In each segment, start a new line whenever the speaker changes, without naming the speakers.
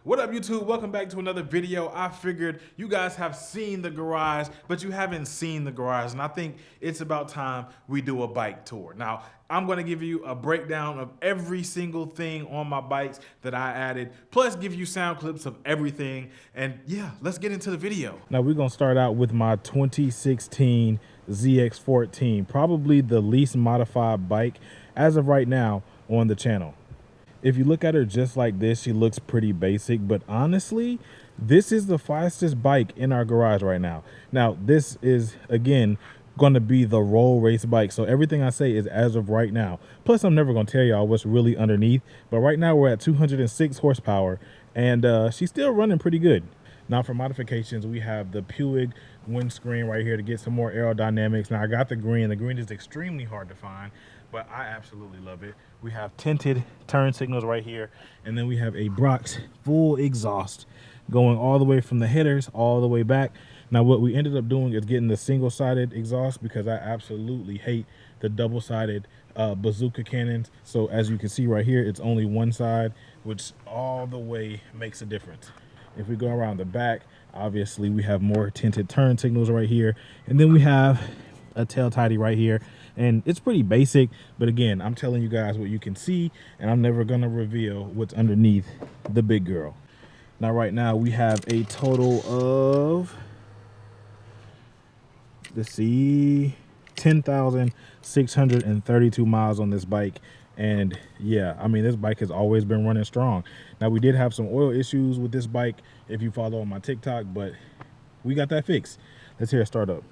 What up, YouTube? Welcome back to another video. I figured you guys have seen the garage, but you haven't seen the garage, and I think it's about time we do a bike tour. Now, I'm going to give you a breakdown of every single thing on my bikes that I added, plus give you sound clips of everything, and yeah, let's get into the video. Now, we're going to start out with my 2016 ZX14, probably the least modified bike as of right now on the channel. If you look at her just like this, she looks pretty basic, but honestly, this is the fastest bike in our garage right now. Now, this is, again, going to be the roll race bike, so everything I say is as of right now. Plus, I'm never going to tell y'all what's really underneath, but right now we're at 206 horsepower, and she's still running pretty good. Now, for modifications, we have the Puig windscreen right here to get some more aerodynamics. Now, I got the green. The green is extremely hard to find, but I absolutely love it. We have tinted turn signals right here, and then we have a Brox full exhaust going all the way from the headers all the way back. Now, what we ended up doing is getting the single-sided exhaust because I absolutely hate the double-sided bazooka cannons. So as you can see right here, it's only one side, which all the way makes a difference. If we go around the back, obviously we have more tinted turn signals right here, and then we have a tail tidy right here, and it's pretty basic, but again, I'm telling you guys what you can see, and I'm never gonna reveal what's underneath the big girl. Now, right now we have a total of, let's see, 10,632 miles on this bike. And yeah, I mean, this bike has always been running strong. Now, we did have some oil issues with this bike if you follow on my TikTok, but we got that fixed. Let's hear it start up.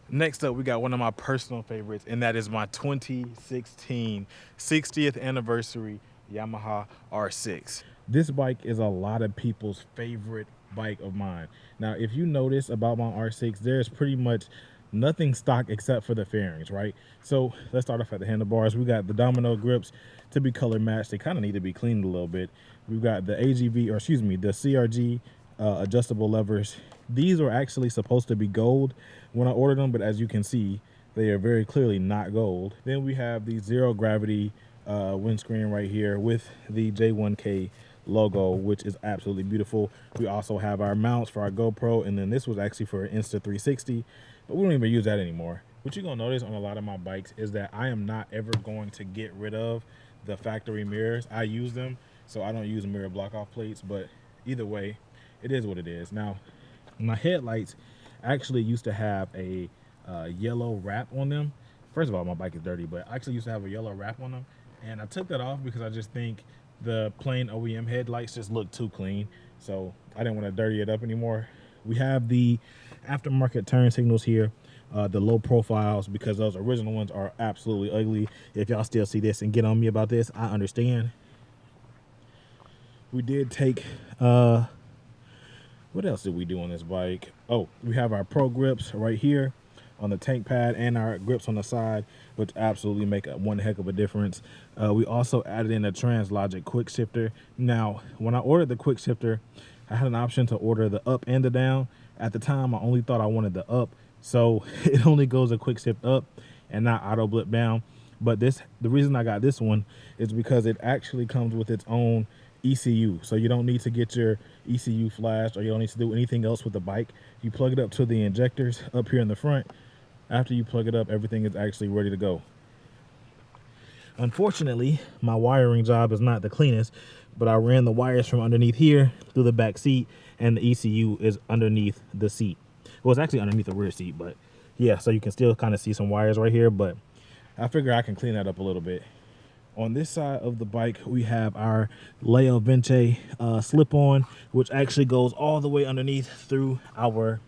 Next up, we got one of my personal favorites, and that is my 2016 60th anniversary Yamaha R6. This bike is a lot of people's favorite bike of mine. Now, if you notice about my R6, there's pretty much nothing stock except for the fairings, right? So let's start off at the handlebars. We got the domino grips to be color matched. They kind of need to be cleaned a little bit. We've got the AGV, or excuse me, the CRG adjustable levers. These are actually supposed to be gold when I ordered them, but as you can see, they are very clearly not gold. Then we have the zero gravity windscreen right here with the J1K logo, which is absolutely beautiful. We also have our mounts for our GoPro, and then this was actually for Insta360, but we don't even use that anymore. What you're gonna notice on a lot of my bikes is that I am not ever going to get rid of the factory mirrors. I use them, so I don't use mirror block off plates, but either way, it is what it is. Now, my headlights actually used to have a yellow wrap on them. First of all, my bike is dirty, but I actually used to have a yellow wrap on them, and I took that off because I just think the plain OEM headlights just look too clean, so I didn't want to dirty it up anymore. We have the aftermarket turn signals here, the low profiles, because those original ones are absolutely ugly. If y'all still see this and get on me about this, I understand. We did take what else did we do on this bike? Oh, we have our pro grips right here on the tank pad and our grips on the side, which absolutely make one heck of a difference. We also added in a Translogic quick shifter. Now, when I ordered the quick shifter, I had an option to order the up and the down. At the time, I only thought I wanted the up, so it only goes a quick shift up and not auto blip down. But the reason I got this one is because it actually comes with its own ECU, so you don't need to get your ECU flashed, or you don't need to do anything else with the bike. You plug it up to the injectors up here in the front. After you plug it up, everything is actually ready to go. Unfortunately, my wiring job is not the cleanest, but I ran the wires from underneath here through the back seat, and the ECU is underneath the seat. Well, it's actually underneath the rear seat, but yeah, so you can still kind of see some wires right here, but I figure I can clean that up a little bit. On this side of the bike, we have our Leo Vinci slip-on, which actually goes all the way underneath through our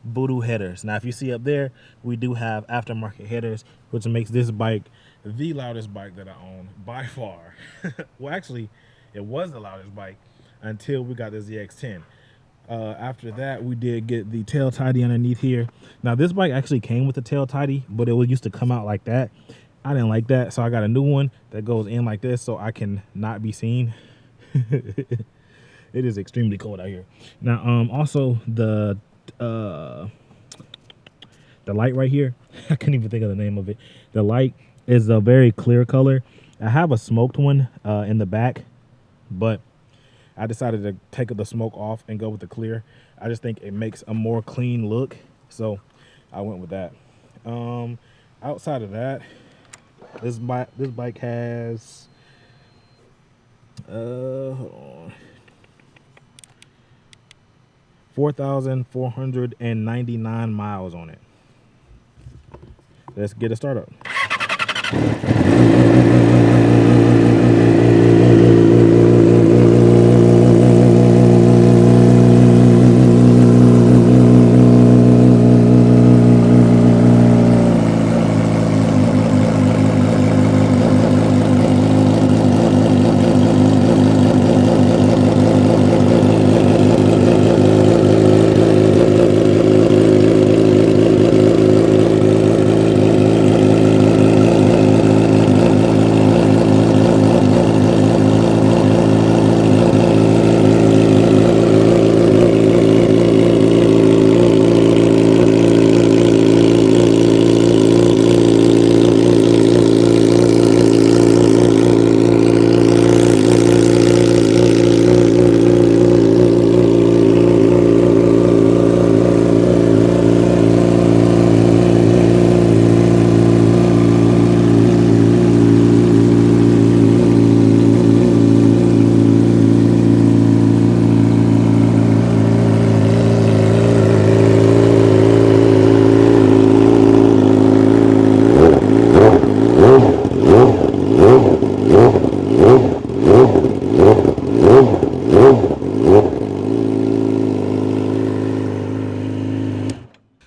Voodoo headers. Now, if you see up there, we do have aftermarket headers, which makes this bike the loudest bike that I own by far. Well, actually, it was the loudest bike until we got the ZX10. After that, we did get the tail tidy underneath here. Now, this bike actually came with the tail tidy, but it used to come out like that. I didn't like that, so I got a new one that goes in like this so I can not be seen. It is extremely cold out here. Now, also the light right here, I can't even think of the name of it. The light is a very clear color. I have a smoked one in the back, but I decided to take the smoke off and go with the clear. I just think it makes a more clean look, so I went with that. Outside of that, this bike has hold on, 4,499 miles on it. Let's get it started up.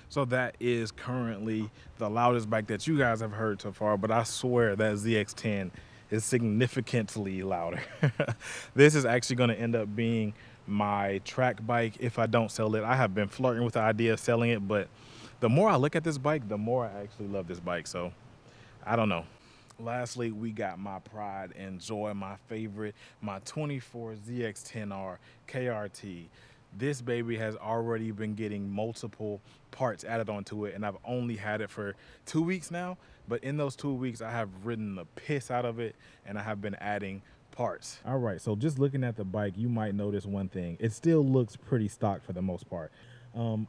So that is currently the loudest bike that you guys have heard so far, but I swear that ZX10 is significantly louder. This is actually going to end up being my track bike if I don't sell it. I have been flirting with the idea of selling it, but the more I look at this bike, the more I actually love this bike. So I don't know. Lastly, we got my pride and joy, my favorite, my 24 ZX10R KRT. This baby has already been getting multiple parts added onto it, and I've only had it for 2 weeks now. But in those 2 weeks, I have ridden the piss out of it, and I have been adding parts. All right, so just looking at the bike, you might notice one thing. It still looks pretty stock for the most part.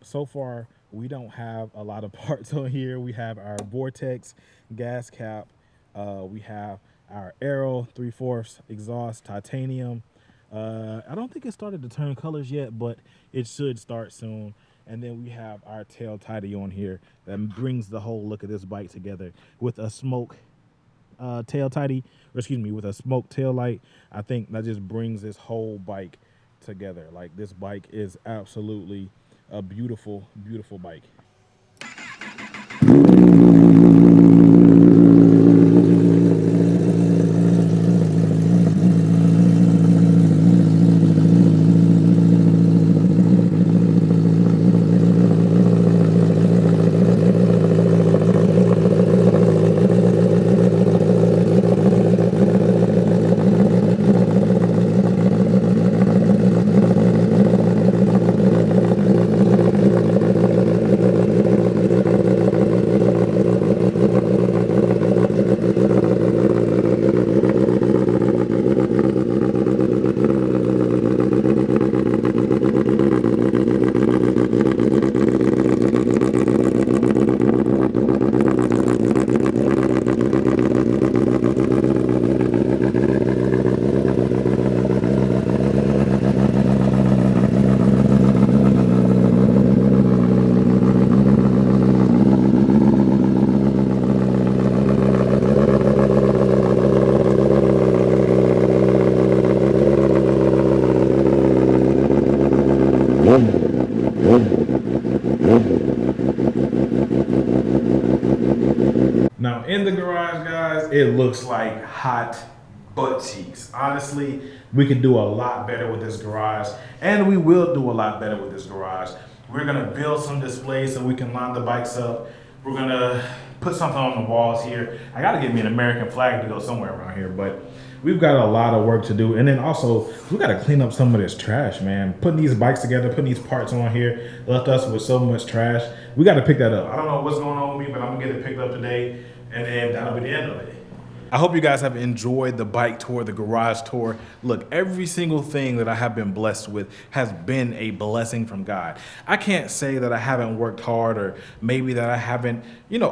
So far, we don't have a lot of parts on here. We have our Vortex gas cap. We have our Aero 3/4 exhaust, titanium. I don't think it started to turn colors yet, but it should start soon. And then we have our tail tidy on here that brings the whole look of this bike together with a smoke tail tidy, or excuse me, with a smoke tail light. I think that just brings this whole bike together. Like, this bike is absolutely a beautiful, beautiful bike. it looks like hot butt cheeks. Honestly, we can do a lot better with this garage, and we will do a lot better with this garage. We're gonna build some displays so we can line the bikes up. We're gonna put something on the walls here. I gotta get me an American flag to go somewhere around here, but we've got a lot of work to do. And then also, we gotta clean up some of this trash, man. Putting these bikes together, putting these parts on here, left us with so much trash. We gotta pick that up. I don't know what's going on with me, but I'm gonna get it picked up today, and then that'll be the end of it. I hope you guys have enjoyed the bike tour, the garage tour. Look, every single thing that I have been blessed with has been a blessing from God. I can't say that I haven't worked hard, or maybe that I haven't,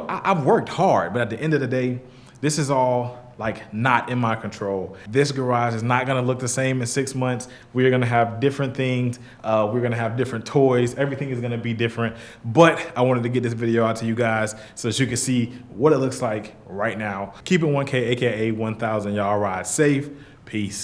I've worked hard, but at the end of the day, this is all like not in my control. This garage is not gonna look the same in 6 months. We're gonna have different things. We're gonna have different toys. Everything is gonna be different. But I wanted to get this video out to you guys so that you can see what it looks like right now. Keep it 1K, AKA 1000. Y'all ride safe. Peace.